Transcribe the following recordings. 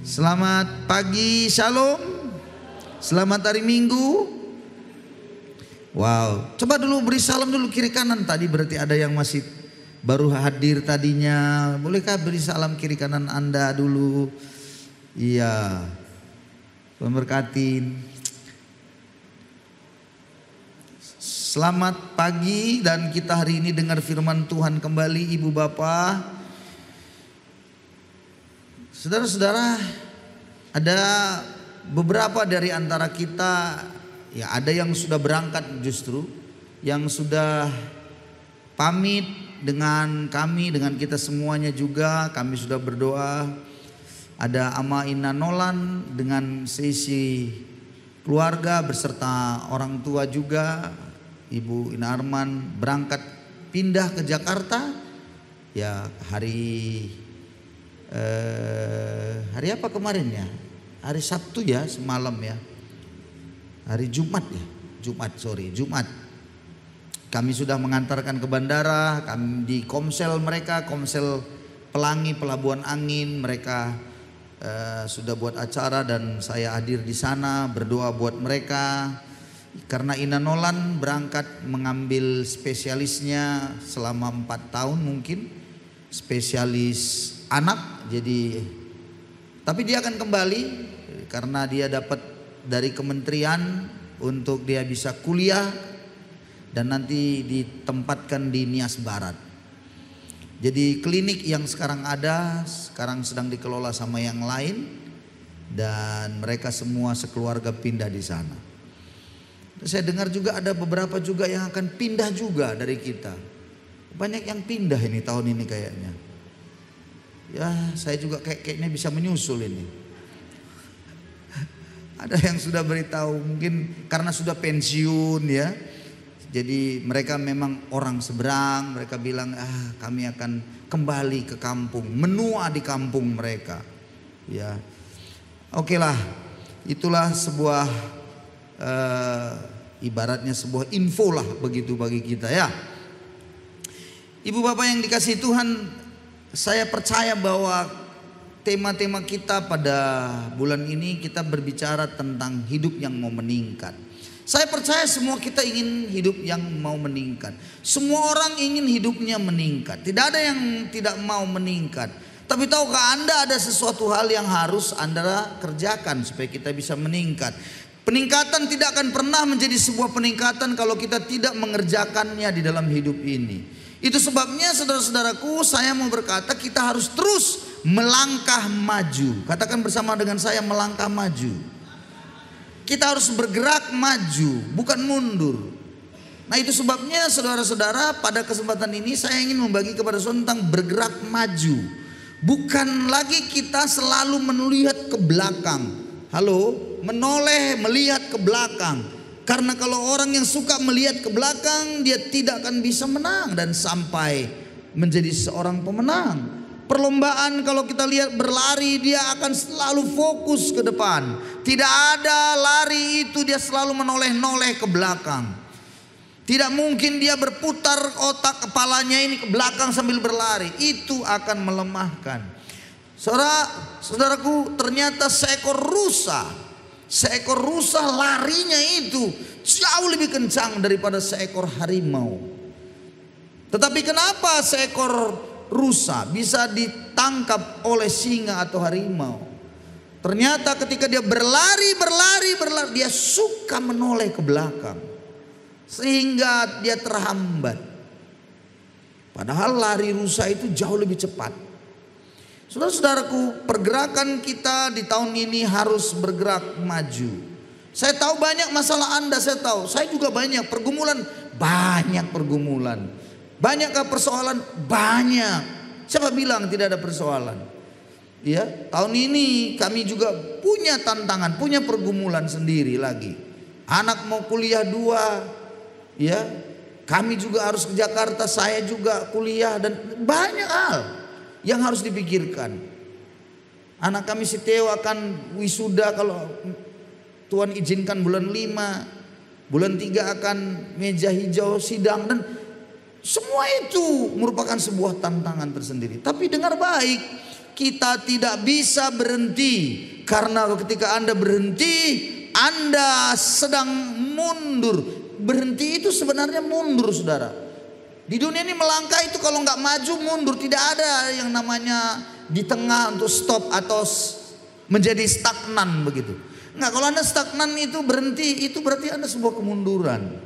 Selamat pagi, shalom. Selamat hari Minggu. Wow, coba dulu beri salam dulu kiri kanan. Tadi berarti ada yang masih baru hadir tadinya. Bolehkah beri salam kiri kanan Anda dulu? Iya, Tuhan berkatin. Selamat pagi, dan kita hari ini dengar firman Tuhan kembali, Ibu Bapak. Saudara-saudara, ada beberapa dari antara kita, ya ada yang sudah berangkat justru, yang sudah pamit dengan kami, dengan kita semuanya juga. Kami sudah berdoa. Ada Ama Ina Nolan dengan sesi keluarga beserta orang tua juga. Ibu Ina Arman berangkat pindah ke Jakarta. Ya hari apa kemarin ya? Hari Sabtu ya, semalam ya. Hari Jumat ya, Jumat. Kami sudah mengantarkan ke bandara, kami di Komsel mereka, Komsel Pelangi, Pelabuhan Angin, mereka sudah buat acara dan saya hadir di sana berdoa buat mereka. Karena Ina Nolan berangkat mengambil spesialisnya selama 4 tahun mungkin, spesialis anak. Jadi tapi dia akan kembali karena dia dapat dari kementerian untuk dia bisa kuliah dan nanti ditempatkan di Nias Barat. Jadi klinik yang sekarang ada sekarang sedang dikelola sama yang lain dan mereka semua sekeluarga pindah di sana. Saya dengar juga ada beberapa juga yang akan pindah juga dari kita. Banyak yang pindah ini tahun ini kayaknya. Ya saya juga kayaknya bisa menyusul ini. Ada yang sudah beritahu mungkin karena sudah pensiun ya. Jadi mereka memang orang seberang. Mereka bilang kami akan kembali ke kampung, menua di kampung mereka. Ya, oke lah, itulah sebuah ibaratnya sebuah info lah begitu bagi kita ya. Ibu bapak yang dikasihi Tuhan, saya percaya bahwa tema-tema kita pada bulan ini kita berbicara tentang hidup yang mau meningkat. Saya percaya semua kita ingin hidup yang mau meningkat. Semua orang ingin hidupnya meningkat. Tidak ada yang tidak mau meningkat. Tapi tahukah Anda ada sesuatu hal yang harus Anda kerjakan supaya kita bisa meningkat. Peningkatan tidak akan pernah menjadi sebuah peningkatan kalau kita tidak mengerjakannya di dalam hidup ini. Itu sebabnya saudara-saudaraku, saya mau berkata kita harus terus melangkah maju. Katakan bersama dengan saya, melangkah maju. Kita harus bergerak maju, bukan mundur. Nah itu sebabnya saudara-saudara, pada kesempatan ini saya ingin membagi kepada saudara tentang bergerak maju. Bukan lagi kita selalu melihat ke belakang. Halo, menoleh melihat ke belakang. Karena kalau orang yang suka melihat ke belakang, dia tidak akan bisa menang dan sampai menjadi seorang pemenang. Perlombaan kalau kita lihat berlari, dia akan selalu fokus ke depan. Tidak ada lari itu dia selalu menoleh-noleh ke belakang. Tidak mungkin dia berputar otak kepalanya ini ke belakang sambil berlari. Itu akan melemahkan. Saudaraku, ternyata seekor rusa larinya itu jauh lebih kencang daripada seekor harimau. Tetapi kenapa seekor rusa bisa ditangkap oleh singa atau harimau? Ternyata ketika dia berlari, dia suka menoleh ke belakang sehingga dia terhambat. Padahal lari rusa itu jauh lebih cepat. Saudara-saudaraku, pergerakan kita di tahun ini harus bergerak maju. Saya tahu banyak masalah Anda, saya tahu. Saya juga banyak pergumulan. Banyakkah persoalan? Banyak. Siapa bilang tidak ada persoalan? Ya, tahun ini kami juga punya tantangan, punya pergumulan sendiri lagi. Anak mau kuliah 2, ya. Kami juga harus ke Jakarta, saya juga kuliah dan banyak hal yang harus dipikirkan. Anak kami si Theo akan wisuda kalau Tuhan izinkan bulan 5. Bulan 3 akan meja hijau sidang dan semua itu merupakan sebuah tantangan tersendiri. Tapi dengar baik, kita tidak bisa berhenti. Karena ketika Anda berhenti, Anda sedang mundur. Berhenti itu sebenarnya mundur, saudara. Di dunia ini melangkah itu kalau nggak maju mundur. Tidak ada yang namanya di tengah untuk stop atau menjadi stagnan begitu. Nggak, kalau Anda stagnan itu berhenti, itu berarti Anda sebuah kemunduran.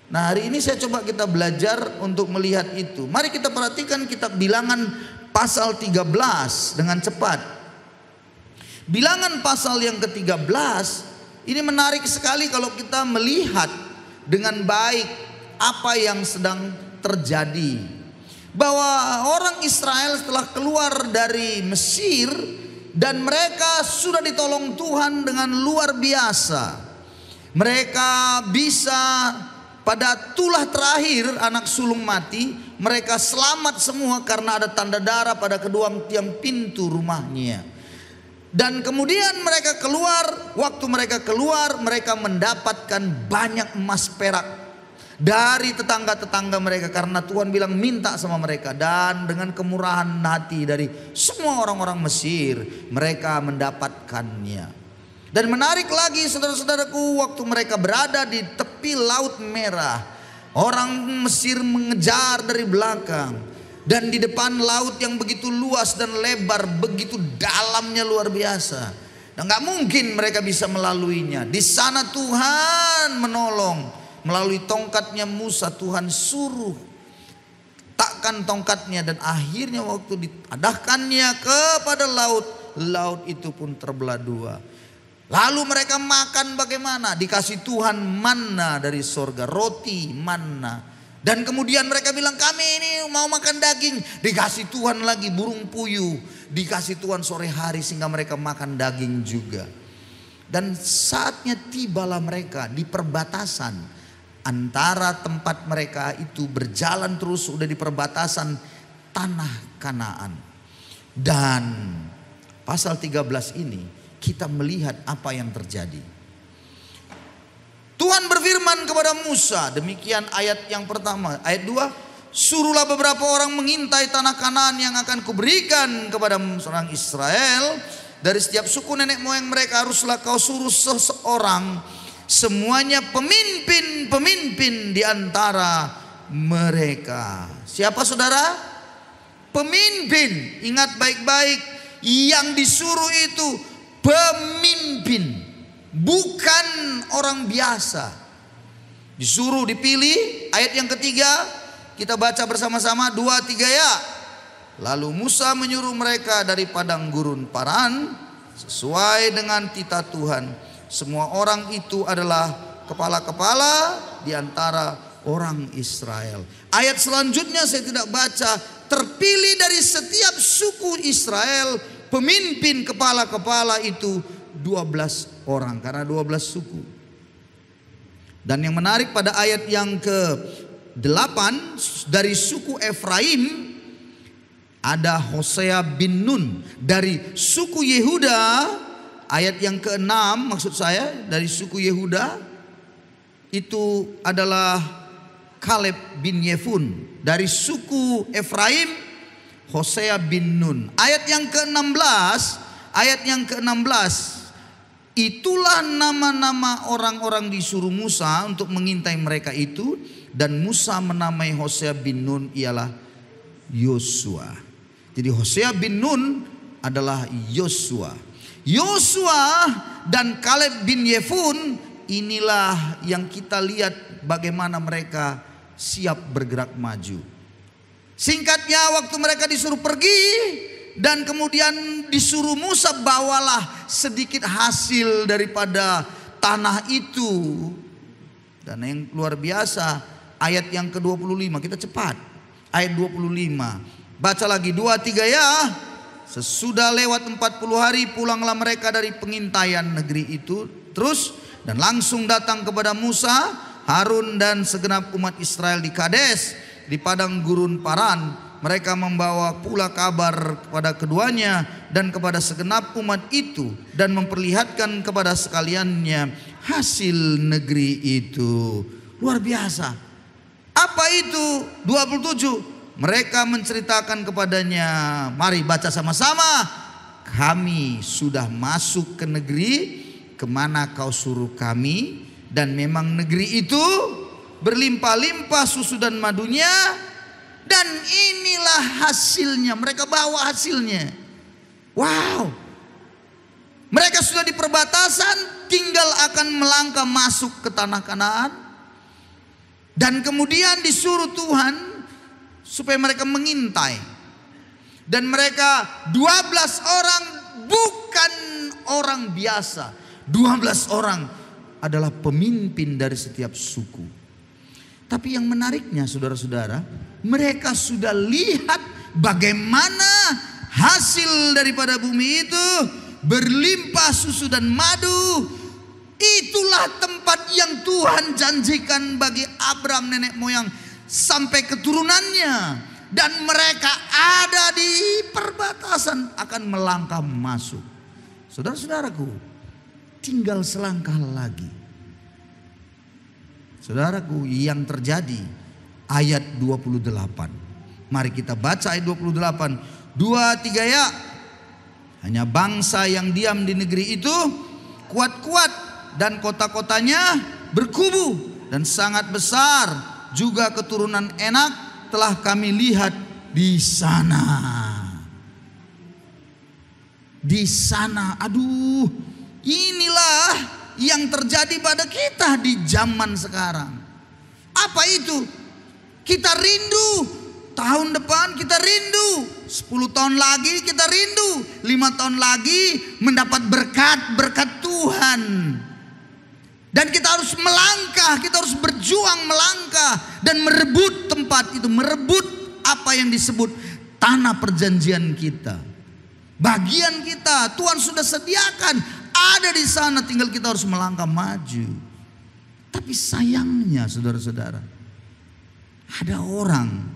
Nah, hari ini saya coba kita belajar untuk melihat itu. Mari kita perhatikan kitab Bilangan pasal 13 dengan cepat. Bilangan pasal yang ke-13 ini menarik sekali kalau kita melihat dengan baik apa yang sedang terjadi. Bahwa orang Israel setelah keluar dari Mesir dan mereka sudah ditolong Tuhan dengan luar biasa. Mereka bisa pada tulah terakhir anak sulung mati, mereka selamat semua karena ada tanda darah pada kedua tiang pintu rumahnya. Dan kemudian mereka keluar, waktu mereka keluar mereka mendapatkan banyak emas perak dari tetangga-tetangga mereka, karena Tuhan bilang minta sama mereka. Dan dengan kemurahan hati dari semua orang-orang Mesir, mereka mendapatkannya. Dan menarik lagi saudara-saudaraku, waktu mereka berada di tepi Laut Merah, orang Mesir mengejar dari belakang. Dan di depan laut yang begitu luas dan lebar, begitu dalamnya luar biasa. Dan gak mungkin mereka bisa melaluinya. Di sana Tuhan menolong. Melalui tongkatnya Musa, Tuhan suruh takkan tongkatnya, dan akhirnya waktu diadahkannya kepada laut, laut itu pun terbelah dua. Lalu mereka makan bagaimana? Dikasih Tuhan manna dari sorga, roti manna. Dan kemudian mereka bilang, kami ini mau makan daging. Dikasih Tuhan lagi burung puyuh. Dikasih Tuhan sore hari sehingga mereka makan daging juga. Dan saatnya tibalah mereka di perbatasan antara tempat mereka itu berjalan terus, sudah di perbatasan tanah Kanaan. Dan pasal 13 ini kita melihat apa yang terjadi. Tuhan berfirman kepada Musa, demikian ayat yang pertama. Ayat 2, suruhlah beberapa orang mengintai tanah Kanaan yang akan kuberikan kepada orang Israel. Dari setiap suku nenek moyang mereka haruslah kau suruh seseorang, semuanya pemimpin-pemimpin di antara mereka. Siapa saudara? Pemimpin. Ingat baik-baik, yang disuruh itu pemimpin, bukan orang biasa. Disuruh, dipilih. Ayat yang ketiga kita baca bersama-sama, 2, 3 ya. Lalu Musa menyuruh mereka dari padang gurun Paran sesuai dengan titah Tuhan. Semua orang itu adalah kepala-kepala di antara orang Israel. Ayat selanjutnya saya tidak baca. Terpilih dari setiap suku Israel pemimpin kepala-kepala itu 12 orang, karena 12 suku. Dan yang menarik pada ayat yang ke-8, dari suku Efraim ada Hosea bin Nun. Dari suku Yehuda, ayat yang ke-6 maksud saya, dari suku Yehuda itu adalah Kaleb bin Yefun. Dari suku Efraim, Hosea bin Nun. Ayat yang ke-16, itulah nama-nama orang-orang disuruh Musa untuk mengintai mereka itu. Dan Musa menamai Hosea bin Nun ialah Yosua. Jadi Hosea bin Nun adalah Yosua. Yosua dan Kaleb bin Yefun, inilah yang kita lihat bagaimana mereka siap bergerak maju. Singkatnya, waktu mereka disuruh pergi dan kemudian disuruh Musa, bawalah sedikit hasil daripada tanah itu. Dan yang luar biasa, ayat yang ke-25, kita cepat. Ayat 25. Baca lagi, 2, 3 ya. Sesudah lewat 40 hari pulanglah mereka dari pengintaian negeri itu. Terus, dan langsung datang kepada Musa, Harun dan segenap umat Israel di Kades, di padang gurun Paran. Mereka membawa pula kabar kepada keduanya dan kepada segenap umat itu, dan memperlihatkan kepada sekaliannya hasil negeri itu. Luar biasa. Apa itu? 27. Mereka menceritakan kepadanya, mari baca sama-sama. Kami sudah masuk ke negeri kemana kau suruh kami, dan memang negeri itu berlimpah-limpah susu dan madunya, dan inilah hasilnya. Mereka bawa hasilnya. Wow. Mereka sudah di perbatasan, tinggal akan melangkah masuk ke tanah Kanaan. Dan kemudian disuruh Tuhan supaya mereka mengintai. Dan mereka 12 orang bukan orang biasa. 12 orang adalah pemimpin dari setiap suku. Tapi yang menariknya saudara-saudara, mereka sudah lihat bagaimana hasil daripada bumi itu berlimpah susu dan madu. Itulah tempat yang Tuhan janjikan bagi Abraham nenek moyang sampai keturunannya. Dan mereka ada di perbatasan akan melangkah masuk. Saudara-saudaraku, tinggal selangkah lagi. Saudaraku, yang terjadi ayat 28. Mari kita baca ayat 28. 2, 3 ya. Hanya bangsa yang diam di negeri itu kuat-kuat, dan kota-kotanya berkubu dan sangat besar. Juga keturunan Enak telah kami lihat di sana. Di sana, aduh, inilah yang terjadi pada kita di zaman sekarang. Apa itu? Kita rindu. Tahun depan kita rindu. 10 tahun lagi kita rindu. 5 tahun lagi mendapat berkat Tuhan. Dan kita harus melangkah, kita harus berjuang melangkah dan merebut tempat itu, merebut apa yang disebut tanah perjanjian kita. Bagian kita Tuhan sudah sediakan, ada di sana, tinggal kita harus melangkah maju. Tapi sayangnya saudara-saudara, ada orang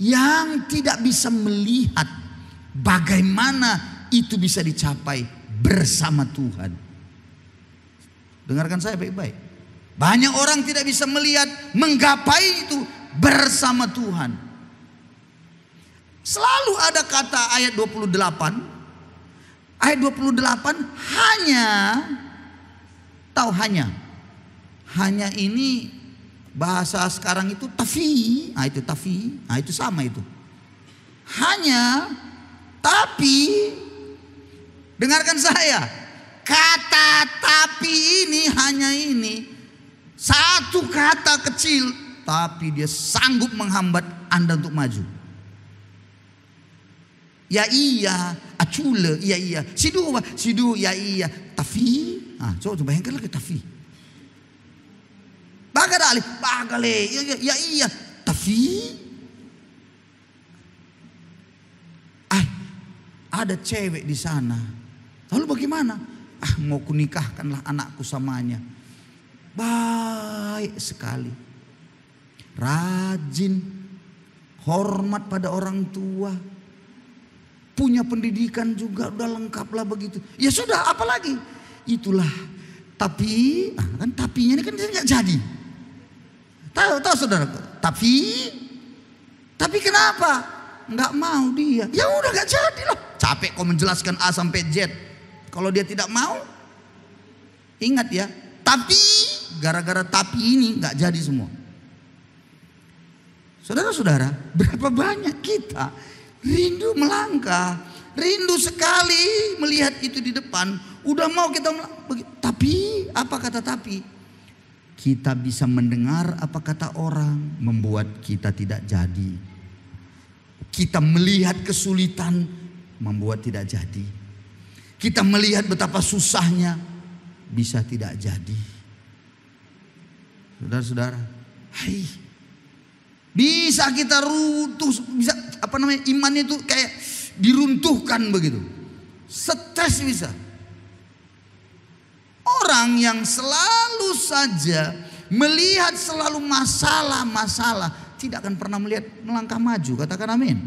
yang tidak bisa melihat bagaimana itu bisa dicapai bersama Tuhan. Dengarkan saya baik-baik. Banyak orang tidak bisa melihat menggapai itu bersama Tuhan. Selalu ada kata ayat 28. Ayat 28 hanya. Tahu hanya. Hanya ini bahasa sekarang itu tafi. Nah itu tafi. Nah itu sama itu. Hanya. Tapi. Dengarkan saya. Kata tapi ini hanya ini. Satu kata kecil. Tapi dia sanggup menghambat Anda untuk maju. Ya iya. Acule. Ya iya. Sidu ya iya. Tapi. Nah, coba bayangkan lagi tapi. Bagale. Ya iya. Tapi. Ada cewek di sana. Lalu bagaimana? Mau kunikahkanlah anakku samanya. Baik sekali. Rajin. Hormat pada orang tua. Punya pendidikan juga, udah lengkap lah begitu. Ya sudah, apalagi? Itulah. Tapi, kan tapinya ini kan nggak jadi. Tahu saudara? Tapi kenapa? Nggak mau dia. Ya udah nggak jadi loh. Capek kau menjelaskan A sampai Z. Kalau dia tidak mau, ingat ya. Tapi gara-gara tapi ini nggak jadi semua. Saudara-saudara, berapa banyak kita rindu melangkah, rindu sekali melihat itu di depan. Udah mau kita tapi apa kata tapi? Kita bisa mendengar apa kata orang, membuat kita tidak jadi. Kita melihat kesulitan, membuat tidak jadi. Kita melihat betapa susahnya, bisa tidak jadi. Saudara-saudara, bisa kita runtuh, bisa imannya itu kayak diruntuhkan begitu. Stres bisa. Orang yang selalu saja melihat selalu masalah-masalah tidak akan pernah melihat melangkah maju. Katakan amin.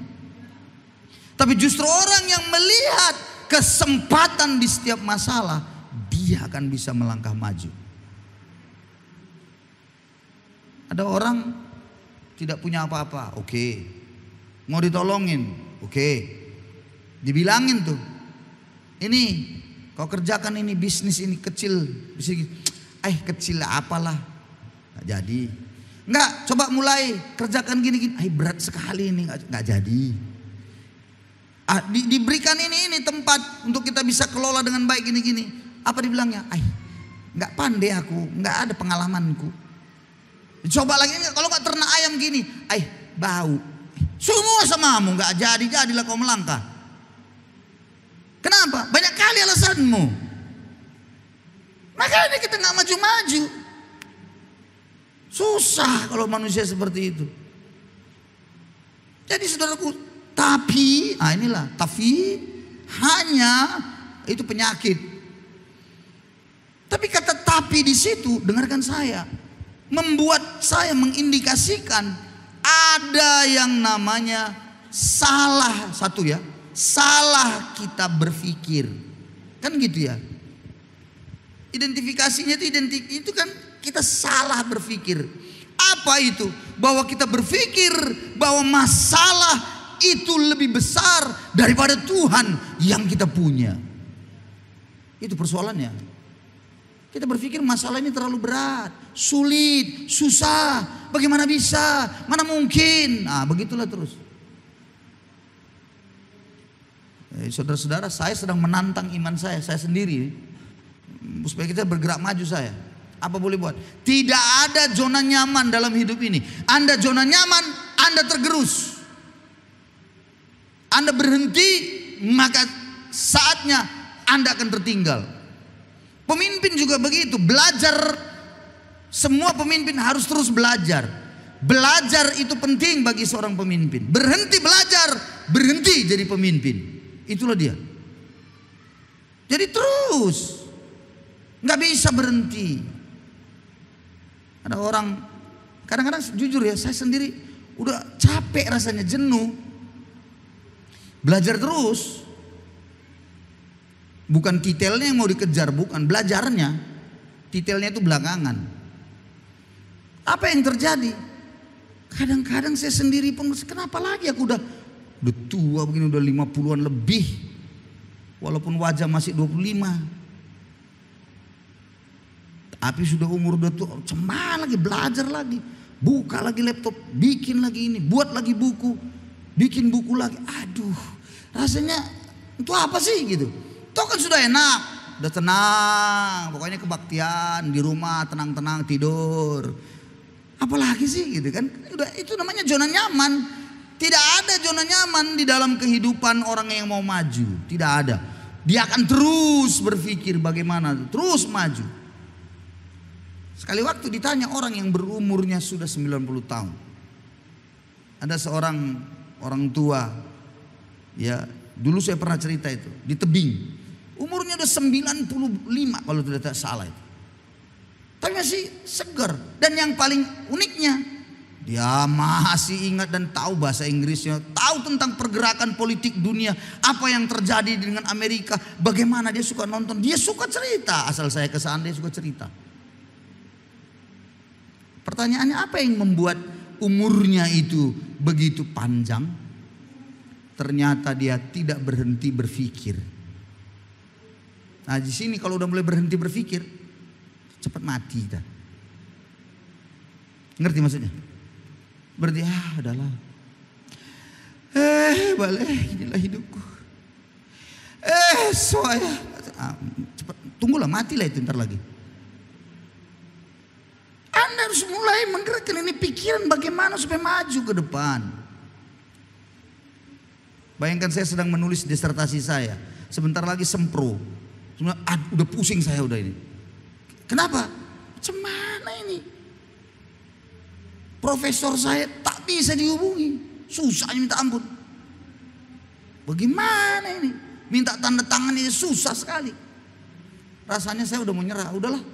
Tapi justru orang yang melihat kesempatan di setiap masalah, dia akan bisa melangkah maju. Ada orang tidak punya apa-apa, oke. mau ditolongin. Oke. Dibilangin tuh. Ini kau kerjakan ini bisnis ini kecil. Kecil apalah. Nggak jadi. Enggak, coba mulai kerjakan gini-gini. Berat sekali ini, nggak jadi. Diberikan ini tempat untuk kita bisa kelola dengan baik gini-gini. Apa dibilangnya? Nggak pandai aku, nggak ada pengalamanku. Coba lagi, kalau nggak ternak ayam gini, bau. Semua samamu, nggak jadilah kau melangkah. Kenapa? Banyak kali alasanmu. Makanya kita nggak maju-maju. Susah kalau manusia seperti itu. Jadi saudaraku, tapi hanya itu penyakit. Tapi kata tapi di situ, dengarkan saya, membuat saya mengindikasikan ada yang namanya salah salah kita berpikir, kan gitu ya. Identifikasinya itu kan kita salah berpikir. Apa itu? Bahwa kita berpikir bahwa masalah itu lebih besar daripada Tuhan yang kita punya. Itu persoalannya. Kita berpikir masalah ini terlalu berat, sulit, susah. Bagaimana bisa? Mana mungkin? Begitulah terus. Saudara-saudara, saya sedang menantang iman saya sendiri. Supaya kita bergerak maju saya. Apa boleh buat? Tidak ada zona nyaman dalam hidup ini. Anda zona nyaman, Anda tergerus. Anda berhenti, maka saatnya Anda akan tertinggal. Pemimpin juga begitu, belajar. Semua pemimpin harus terus belajar. Belajar itu penting bagi seorang pemimpin. Berhenti belajar, berhenti jadi pemimpin. Itulah dia. Jadi terus, nggak bisa berhenti. Ada orang, kadang-kadang jujur ya, saya sendiri udah capek rasanya, jenuh. Belajar terus. Bukan titelnya yang mau dikejar, bukan belajarnya. Titelnya itu belakangan. Apa yang terjadi? Kadang-kadang saya sendiri pun, kenapa lagi aku udah tua begini, udah 50-an lebih. Walaupun wajah masih 25. Tapi sudah umur udah tua, cuman lagi belajar lagi. Buka lagi laptop, bikin lagi ini, buat lagi buku, bikin buku lagi. Aduh, rasanya itu apa sih gitu. Toh kan sudah enak, udah tenang, pokoknya kebaktian di rumah, tenang-tenang tidur. Apalagi sih gitu kan? Udah, itu namanya zona nyaman. Tidak ada zona nyaman di dalam kehidupan orang yang mau maju. Tidak ada. Dia akan terus berpikir bagaimana, terus maju. Sekali waktu ditanya orang yang berumurnya sudah 90 tahun. Ada seorang orang tua, ya dulu saya pernah cerita itu, di tebing. Umurnya udah 95 kalau tidak salah itu. Tapi masih segar. Dan yang paling uniknya, dia masih ingat dan tahu bahasa Inggrisnya, tahu tentang pergerakan politik dunia, apa yang terjadi dengan Amerika, bagaimana dia suka nonton, dia suka cerita. Asal saya ke sana dia suka cerita. Pertanyaannya, apa yang membuat umurnya itu begitu panjang? Ternyata dia tidak berhenti berpikir. Nah di sini kalau udah mulai berhenti berpikir, cepat mati kita. Ngerti maksudnya? Berarti adalah balik inilah hidupku. Soalnya cepat, tunggulah, matilah itu ntar lagi. Anda harus mulai menggerakkan ini pikiran bagaimana supaya maju ke depan. Bayangkan saya sedang menulis disertasi saya, sebentar lagi sempro. Udah pusing saya udah ini. Kenapa? Cemana ini? Profesor saya tak bisa dihubungi, susahnya minta ampun. Bagaimana ini? Minta tanda tangan ini susah sekali. Rasanya saya udah mau nyerah, udahlah.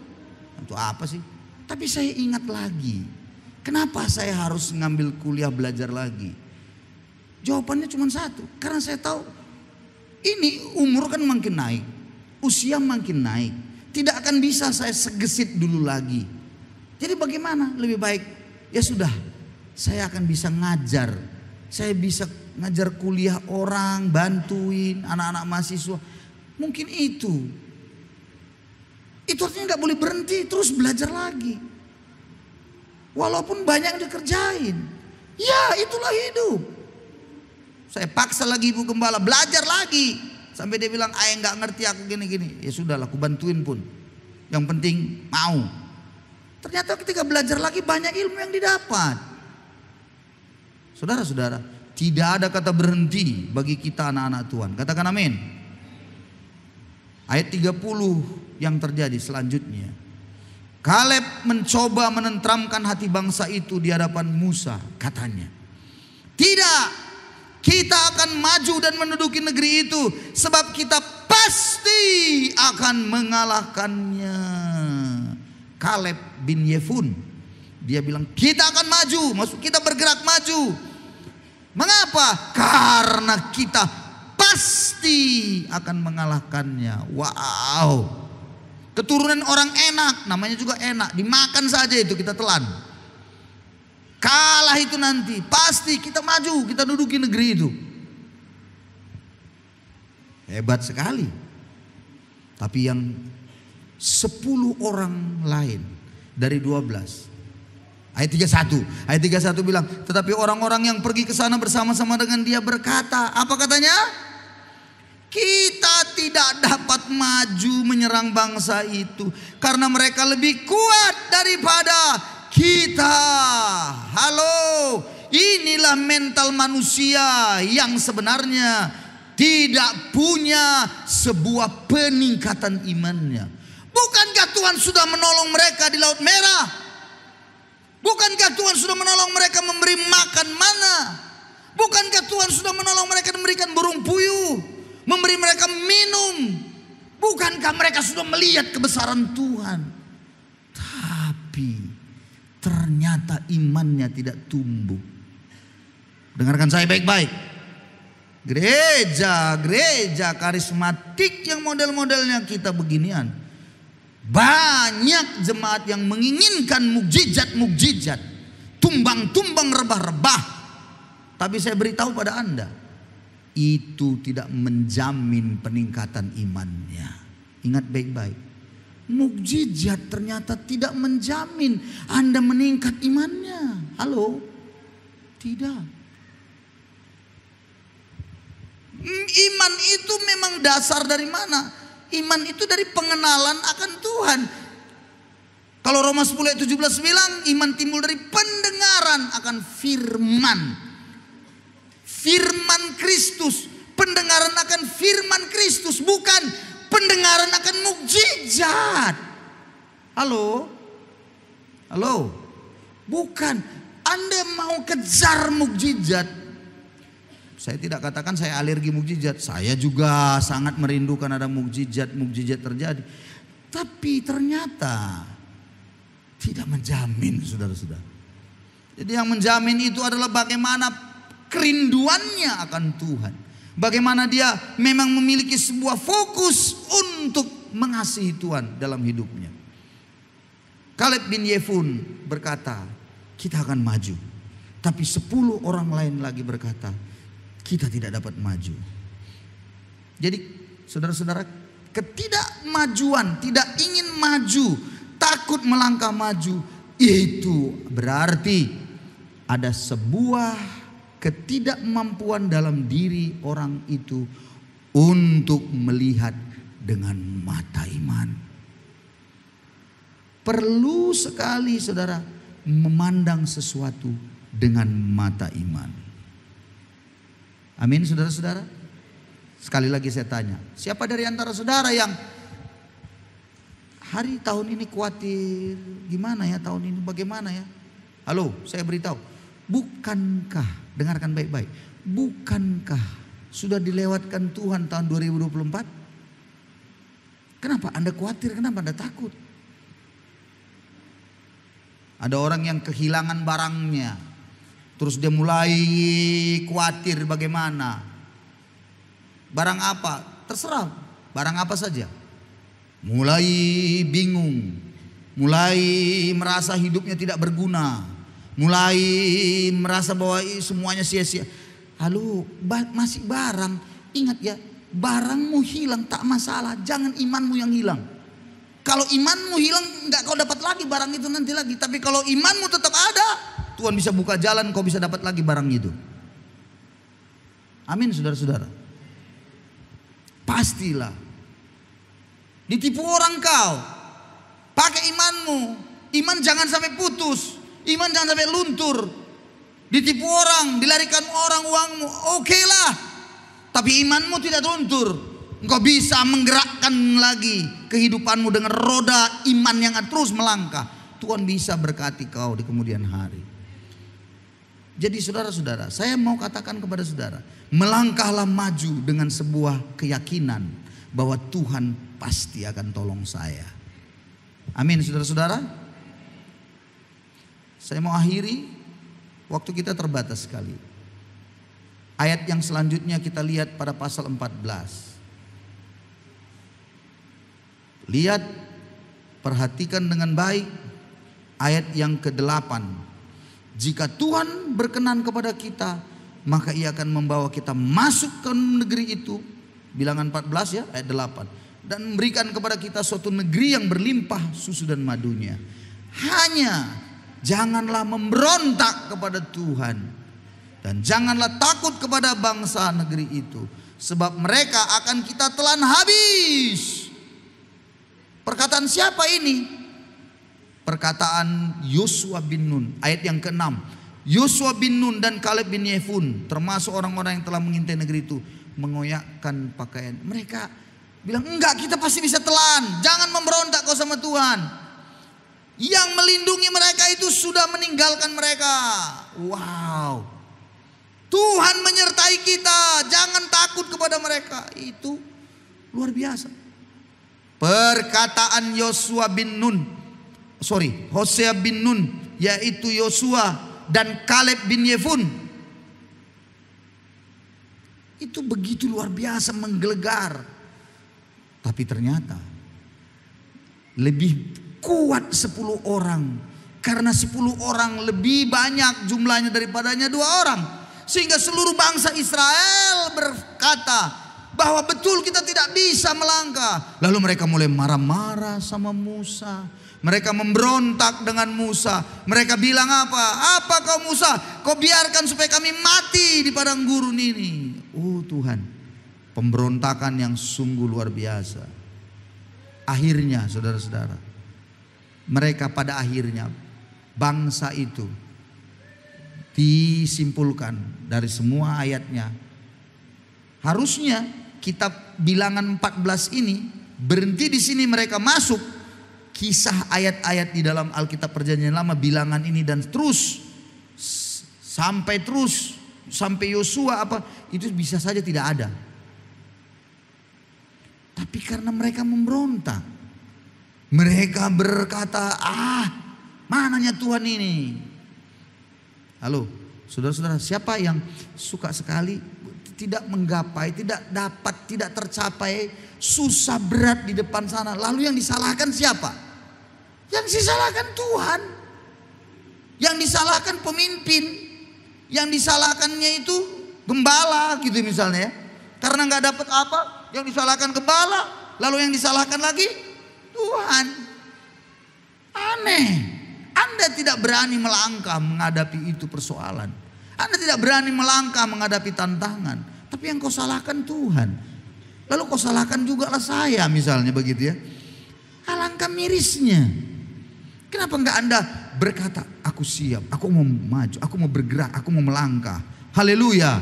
Itu apa sih? Tapi saya ingat lagi, kenapa saya harus ngambil kuliah belajar lagi? Jawabannya cuma satu, karena saya tahu ini umur kan makin naik, usia makin naik, tidak akan bisa saya segesit dulu lagi. Jadi bagaimana? Lebih baik ya sudah, saya akan bisa ngajar, saya bisa ngajar kuliah orang, bantuin anak-anak mahasiswa. Mungkin itu artinya nggak boleh berhenti, terus belajar lagi. Walaupun banyak yang dikerjain. Ya itulah hidup. Saya paksa lagi ibu gembala belajar lagi. Sampai dia bilang, ayah nggak ngerti aku gini-gini. Ya sudahlah, aku bantuin pun. Yang penting mau. Ternyata ketika belajar lagi banyak ilmu yang didapat. Saudara-saudara, tidak ada kata berhenti bagi kita anak-anak Tuhan. Katakan amin. Ayat 30 yang terjadi selanjutnya. Kaleb mencoba menenteramkan hati bangsa itu di hadapan Musa. Katanya, tidak, kita akan maju dan menduduki negeri itu, sebab kita pasti akan mengalahkannya. Kaleb bin Yefun, dia bilang kita akan maju, maksud kita bergerak maju. Mengapa? Karena kita pasti akan mengalahkannya. Wow. Keturunan orang enak, namanya juga enak, dimakan saja itu kita telan. Kalah itu nanti, pasti kita maju, kita duduki negeri itu. Hebat sekali. Tapi yang 10 orang lain dari 12. Ayat 31. Ayat 31 bilang, tetapi orang-orang yang pergi ke sana bersama-sama dengan dia berkata, apa katanya? Kita tidak dapat maju menyerang bangsa itu karena mereka lebih kuat daripada kita. Halo, inilah mental manusia yang sebenarnya tidak punya sebuah peningkatan imannya. Bukankah Tuhan sudah menolong mereka di Laut Merah? Bukankah Tuhan sudah menolong mereka memberi makan mana? Bukankah Tuhan sudah menolong mereka memberikan burung puyuh, memberi mereka minum? Bukankah mereka sudah melihat kebesaran Tuhan? Tapi ternyata imannya tidak tumbuh. Dengarkan saya baik-baik. Gereja karismatik yang model-modelnya kita beginian, banyak jemaat yang menginginkan mukjizat-mukjizat, tumbang-tumbang rebah-rebah. Tapi saya beritahu pada Anda, itu tidak menjamin peningkatan imannya. Ingat baik-baik, mukjizat ternyata tidak menjamin Anda meningkat imannya. Halo, tidak. Iman itu memang dasar dari mana? Iman itu dari pengenalan akan Tuhan. Kalau Roma 10 ayat 17 bilang, iman timbul dari pendengaran akan firman. Firman Kristus, pendengaran akan firman Kristus, bukan pendengaran akan mukjizat. Halo? Halo? Bukan. Anda mau kejar mukjizat. Saya tidak katakan saya alergi mukjizat. Saya juga sangat merindukan ada mukjizat terjadi. Tapi ternyata tidak menjamin, saudara-saudara. Jadi yang menjamin itu adalah bagaimana kerinduannya akan Tuhan. Bagaimana dia memang memiliki sebuah fokus untuk mengasihi Tuhan dalam hidupnya. Kaleb bin Yefun berkata, kita akan maju. Tapi 10 orang lain lagi berkata, kita tidak dapat maju. Jadi saudara-saudara, ketidakmajuan, tidak ingin maju, takut melangkah maju, itu berarti ada sebuah ketidakmampuan dalam diri orang itu untuk melihat dengan mata iman. Perlu sekali saudara memandang sesuatu dengan mata iman. Amin, saudara-saudara. Sekali lagi saya tanya, siapa dari antara saudara yang hari tahun ini khawatir, gimana ya tahun ini, bagaimana ya? Halo, saya beritahu, bukankah, dengarkan baik-baik, bukankah sudah dilewatkan Tuhan tahun 2024? Kenapa Anda khawatir, kenapa Anda takut? Ada orang yang kehilangan barangnya, terus dia mulai khawatir bagaimana. Barang apa? Terserah, barang apa saja. Mulai bingung, mulai merasa hidupnya tidak berguna, mulai merasa bahwa semuanya sia-sia. Halo, masih barang. Ingat ya, barangmu hilang tak masalah, jangan imanmu yang hilang. Kalau imanmu hilang, nggak kau dapat lagi barang itu nanti lagi. Tapi kalau imanmu tetap ada, Tuhan bisa buka jalan, kau bisa dapat lagi barang itu. Amin, saudara-saudara. Pastilah ditipu orang kau, pakai imanmu. Iman jangan sampai putus, iman jangan sampai luntur. Ditipu orang, dilarikan orang uangmu, oke lah. Tapi imanmu tidak luntur. Engkau bisa menggerakkan lagi kehidupanmu dengan roda iman yang terus melangkah. Tuhan bisa berkati kau di kemudian hari. Jadi saudara-saudara, saya mau katakan kepada saudara, melangkahlah maju dengan sebuah keyakinan bahwa Tuhan pasti akan tolong saya. Amin, saudara-saudara. Saya mau akhiri. Waktu kita terbatas sekali. Ayat yang selanjutnya kita lihat pada pasal 14. Lihat, perhatikan dengan baik ayat yang ke-8. Jika Tuhan berkenan kepada kita, maka Ia akan membawa kita masuk ke negeri itu. Bilangan 14 ya, ayat 8. Dan memberikan kepada kita suatu negeri yang berlimpah susu dan madunya. Hanya janganlah memberontak kepada Tuhan, dan janganlah takut kepada bangsa negeri itu, sebab mereka akan kita telan habis. Perkataan siapa ini? Perkataan Yosua bin Nun, ayat yang ke-6. Yosua bin Nun dan Kaleb bin Yefun, termasuk orang-orang yang telah mengintai negeri itu, mengoyakkan pakaian. Mereka bilang, enggak, kita pasti bisa telan. Jangan memberontak kau sama Tuhan. Yang melindungi mereka itu sudah meninggalkan mereka. Wow. Tuhan menyertai kita. Jangan takut kepada mereka. Itu luar biasa. Perkataan Hosea bin Nun, yaitu Yosua dan Kaleb bin Yefun, itu begitu luar biasa, menggelegar. Tapi ternyata lebih kuat 10 orang. Karena 10 orang lebih banyak jumlahnya daripadanya 2 orang. Sehingga seluruh bangsa Israel berkata bahwa betul kita tidak bisa melangkah. Lalu mereka mulai marah-marah sama Musa. Mereka memberontak dengan Musa. Mereka bilang apa? Apa kau Musa? Kau biarkan supaya kami mati di padang gurun ini. Oh Tuhan, pemberontakan yang sungguh luar biasa. Akhirnya saudara-saudara, mereka pada akhirnya, bangsa itu disimpulkan dari semua ayatnya. Harusnya kitab Bilangan 14 ini berhenti di sini, mereka masuk kisah ayat-ayat di dalam Alkitab Perjanjian Lama, Bilangan ini, dan terus sampai Yosua itu bisa saja tidak ada. Tapi karena mereka memberontak, mereka berkata, mananya Tuhan ini. Halo, saudara-saudara, siapa yang suka sekali tidak menggapai, tidak dapat, tidak tercapai, susah berat di depan sana. Lalu yang disalahkan siapa? Yang disalahkan Tuhan. Yang disalahkan pemimpin. Yang disalahkannya itu gembala gitu misalnya ya. Karena nggak dapat apa, yang disalahkan gembala. Lalu yang disalahkan lagi Tuhan. Aneh. Anda tidak berani melangkah menghadapi itu persoalan. Anda tidak berani melangkah menghadapi tantangan. Tapi yang kau salahkan Tuhan. Lalu kau salahkan juga lah saya misalnya begitu ya. Alangkah mirisnya. Kenapa enggak Anda berkata, aku siap, aku mau maju, aku mau bergerak, aku mau melangkah. Haleluya.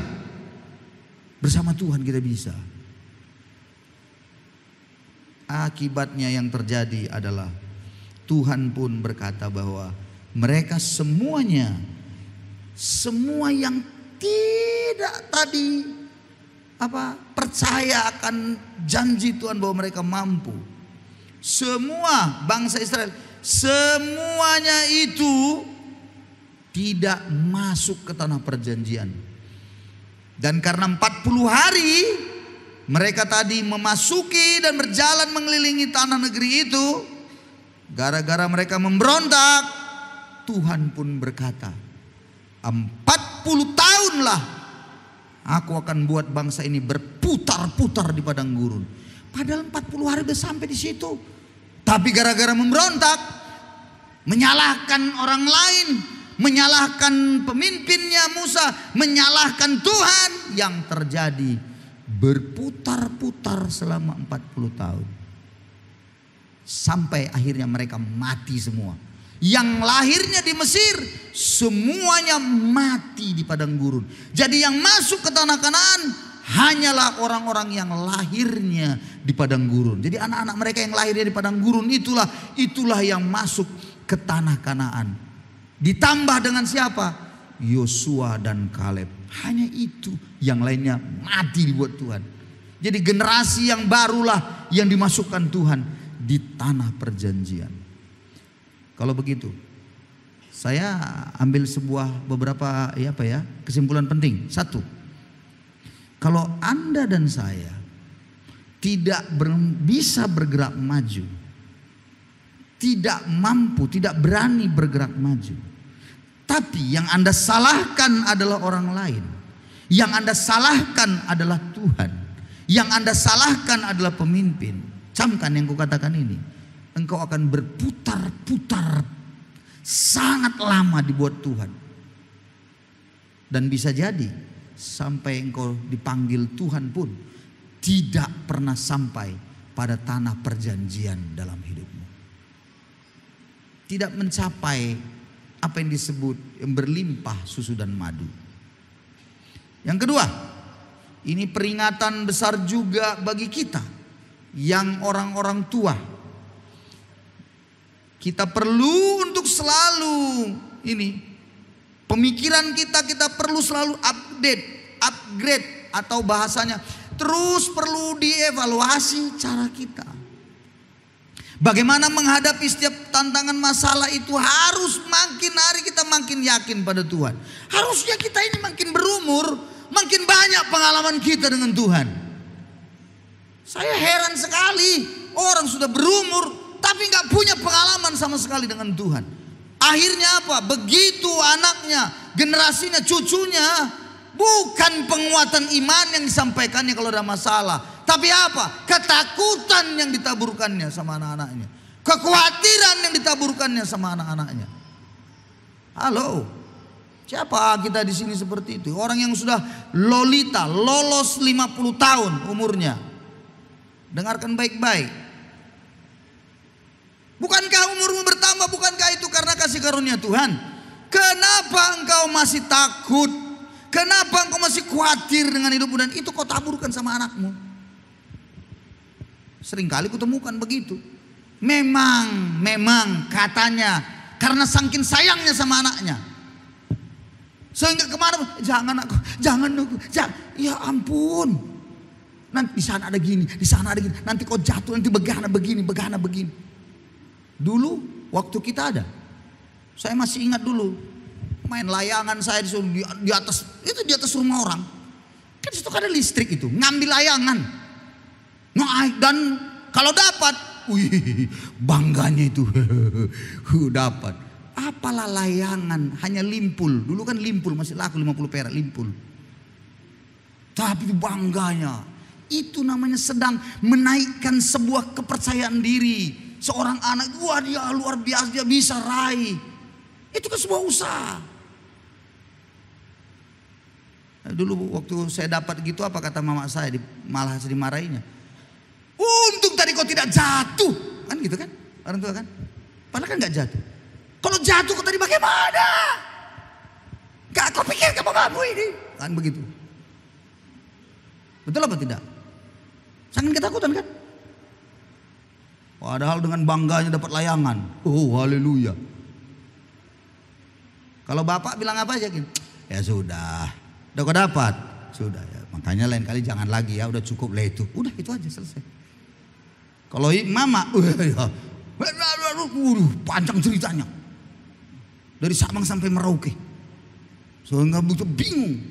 Bersama Tuhan kita bisa. Akibatnya yang terjadi adalah Tuhan pun berkata bahwa mereka semuanya, semua yang tidak tadi percaya akan janji Tuhan bahwa mereka mampu. Semua bangsa Israel, semuanya itu tidak masuk ke tanah perjanjian. Dan karena 40 hari mereka tadi memasuki dan berjalan mengelilingi tanah negeri itu, gara-gara mereka memberontak, Tuhan pun berkata, 40 tahunlah Aku akan buat bangsa ini berputar-putar di padang gurun. Padahal 40 hari udah sampai di situ. Tapi gara-gara memberontak, menyalahkan orang lain, menyalahkan pemimpinnya Musa, menyalahkan Tuhan, yang terjadi berputar-putar selama 40 tahun. Sampai akhirnya mereka mati semua. Yang lahirnya di Mesir semuanya mati di padang gurun. Jadi yang masuk ke tanah Kanaan hanyalah orang-orang yang lahirnya di padang gurun. Jadi anak-anak mereka yang lahirnya di padang gurun itulah yang masuk ke tanah Kanaan. Ditambah dengan siapa? Yosua dan Kaleb. Hanya itu, yang lainnya mati dibuat Tuhan. Jadi generasi yang barulah yang dimasukkan Tuhan di tanah perjanjian. Kalau begitu, saya ambil beberapa kesimpulan penting. Satu, kalau Anda dan saya tidak bisa bergerak maju, tidak mampu, tidak berani bergerak maju, tapi yang Anda salahkan adalah orang lain, yang Anda salahkan adalah Tuhan, yang Anda salahkan adalah pemimpin. Camkan yang kukatakan ini. Engkau akan berputar-putar sangat lama dibuat Tuhan. Dan bisa jadi sampai engkau dipanggil Tuhan pun tidak pernah sampai pada tanah perjanjian dalam hidupmu. Tidak mencapai apa yang disebut yang berlimpah susu dan madu. Yang kedua, ini peringatan besar juga bagi kita yang orang-orang tua. Kita perlu untuk selalu pemikiran kita perlu selalu upgrade atau bahasanya terus perlu dievaluasi cara kita. Bagaimana menghadapi setiap tantangan masalah itu harus makin hari kita makin yakin pada Tuhan. Harusnya kita ini makin berumur, makin banyak pengalaman kita dengan Tuhan. Saya heran sekali orang sudah berumur tapi nggak punya pengalaman sama sekali dengan Tuhan. Akhirnya apa? Begitu anaknya, generasinya, cucunya, bukan penguatan iman yang disampaikannya kalau ada masalah, tapi apa? Ketakutan yang ditaburkannya sama anak-anaknya, kekhawatiran yang ditaburkannya sama anak-anaknya. Halo, siapa kita di sini seperti itu? Orang yang sudah lolos 50 tahun umurnya. Dengarkan baik-baik. Bukankah umurmu bertambah? Bukankah itu karena kasih karunia Tuhan? Kenapa engkau masih takut? Kenapa engkau masih khawatir dengan hidupmu? Dan itu kau taburkan sama anakmu. Seringkali kutemukan begitu. Memang katanya karena saking sayangnya sama anaknya, sehingga kemana? Jangan aku, jangan. Ya ampun. Nanti di sana ada gini, di sana ada gini. Nanti kau jatuh, nanti begana begini. Dulu waktu kita ada, saya masih ingat dulu main layangan saya di atas rumah orang. Kan situ kan ada listrik itu, ngambil layangan. Dan kalau dapat, bangganya itu dapat. Apalah layangan, hanya limpul. Dulu kan limpul masih laku 50 perak limpul. Tapi itu bangganya. Itu namanya sedang menaikkan sebuah kepercayaan diri. Seorang anak, wah dia luar biasa, dia bisa raih. Itu kan sebuah usaha. Dulu waktu saya dapat gitu, apa kata mama saya, malah dimarahinya. Untung tadi kau tidak jatuh. Kan gitu kan, orang tua kan. Padahal kan gak jatuh. Kalau jatuh kau tadi bagaimana? Gak kau pikir kamu ini. Kan begitu. Betul apa tidak? Sangat ketakutan kan? Padahal dengan bangganya dapat layangan. Oh haleluya. Kalau bapak bilang apa aja gitu? Ya sudah. Udah kau dapat? Sudah ya. Makanya lain kali jangan lagi ya. Udah cukup lah itu. Udah itu aja selesai. Kalau mama. Panjang ceritanya. Dari Sabang sampai Merauke. Sehingga butuh bingung.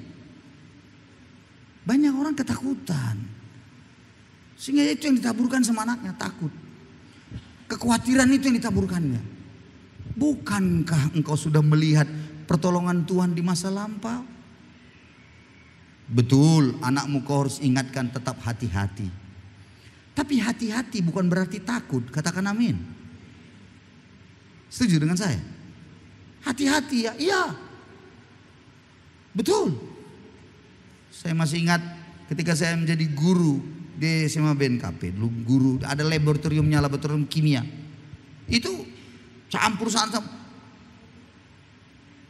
Banyak orang ketakutan. Sehingga itu yang ditaburkan sama anaknya. Takut. Kekhawatiran itu yang ditaburkannya. Bukankah engkau sudah melihat pertolongan Tuhan di masa lampau? Betul, anakmu kau harus ingatkan tetap hati-hati. Tapi hati-hati bukan berarti takut. Katakan amin. Setuju dengan saya? Hati-hati ya, iya. Betul. Saya masih ingat ketika saya menjadi guru di SMA BNKP. Dulu guru, ada laboratoriumnya, laboratorium kimia. Itu campur santam.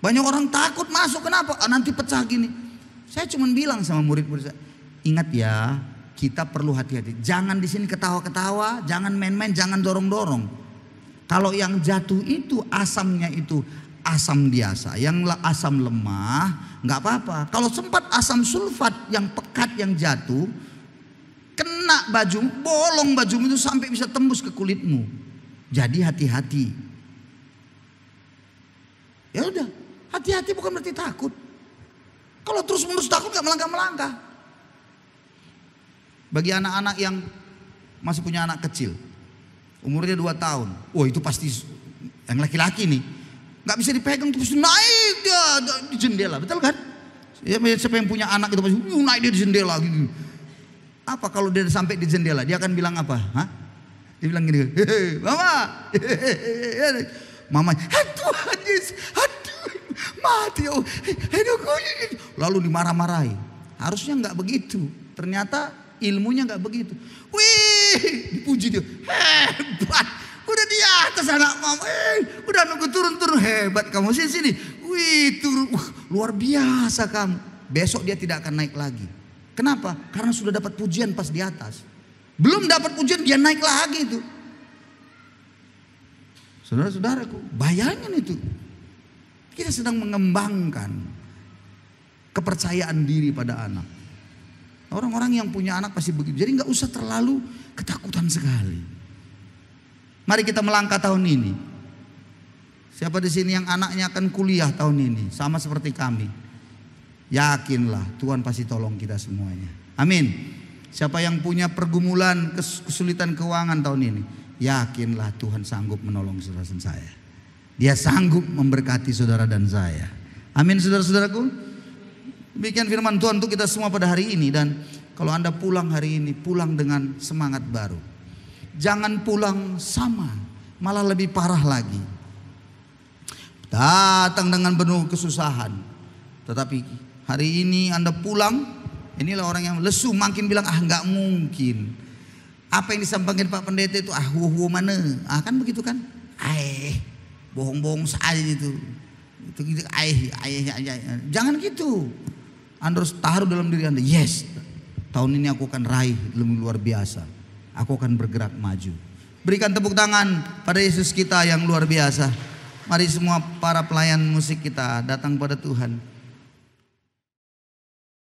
Banyak orang takut masuk, kenapa? Nanti pecah gini. Saya cuma bilang sama murid-murid saya, ingat ya, kita perlu hati-hati. Jangan di sini ketawa-ketawa, jangan main-main, jangan dorong-dorong. Kalau yang jatuh itu asamnya itu asam biasa, yang asam lemah nggak apa-apa. Kalau sempat asam sulfat yang pekat yang jatuh, kena baju, bolong bajumu itu sampai bisa tembus ke kulitmu. Jadi hati-hati. Ya udah, hati-hati bukan berarti takut. Kalau terus-menerus takut gak melangkah-melangkah. Bagi anak-anak yang masih punya anak kecil, umurnya 2 tahun, wah itu pasti yang laki-laki nih, gak bisa dipegang terus naik dia di jendela, betul kan? Ya, siapa yang punya anak itu pasti naik dia di jendela gitu. Apa kalau dia sampai di jendela, dia akan bilang apa? Hah? Dia bilang gini, hehe, mama, hehehe. Mama, aduh, mati, oh, lalu dimarah-marahi. Harusnya nggak begitu. Ternyata ilmunya nggak begitu. Wih, dipuji dia, hebat. Udah di atas anak mama, udah nunggu turun-turun, hebat kamu sini. Wih, turun, luar biasa kamu. Besok dia tidak akan naik lagi. Kenapa? Karena sudah dapat pujian pas di atas. Belum dapat pujian dia naik lagi itu. Saudara-saudaraku, bayangin itu. Kita sedang mengembangkan kepercayaan diri pada anak. Orang-orang yang punya anak pasti begitu. Jadi nggak usah terlalu ketakutan sekali. Mari kita melangkah tahun ini. Siapa di sini yang anaknya akan kuliah tahun ini, sama seperti kami, yakinlah Tuhan pasti tolong kita semuanya. Amin. Siapa yang punya pergumulan, kesulitan keuangan tahun ini, yakinlah Tuhan sanggup menolong saudara dan saya. Dia sanggup memberkati saudara dan saya. Amin saudara-saudaraku. Demikian firman Tuhan untuk kita semua pada hari ini. Dan kalau Anda pulang hari ini, pulang dengan semangat baru. Jangan pulang sama, malah lebih parah lagi. Datang dengan penuh kesusahan. Tetapi hari ini Anda pulang, inilah orang yang lesu, makin bilang nggak mungkin. Apa yang disampaikan Pak Pendeta itu mana? Kan begitu kan? Bohong-bohong saja itu. Itu gitu, jangan gitu. Anda harus taruh dalam diri Anda, yes, tahun ini aku akan raih lebih luar biasa. Aku akan bergerak maju. Berikan tepuk tangan pada Yesus kita yang luar biasa. Mari semua para pelayan musik kita datang pada Tuhan.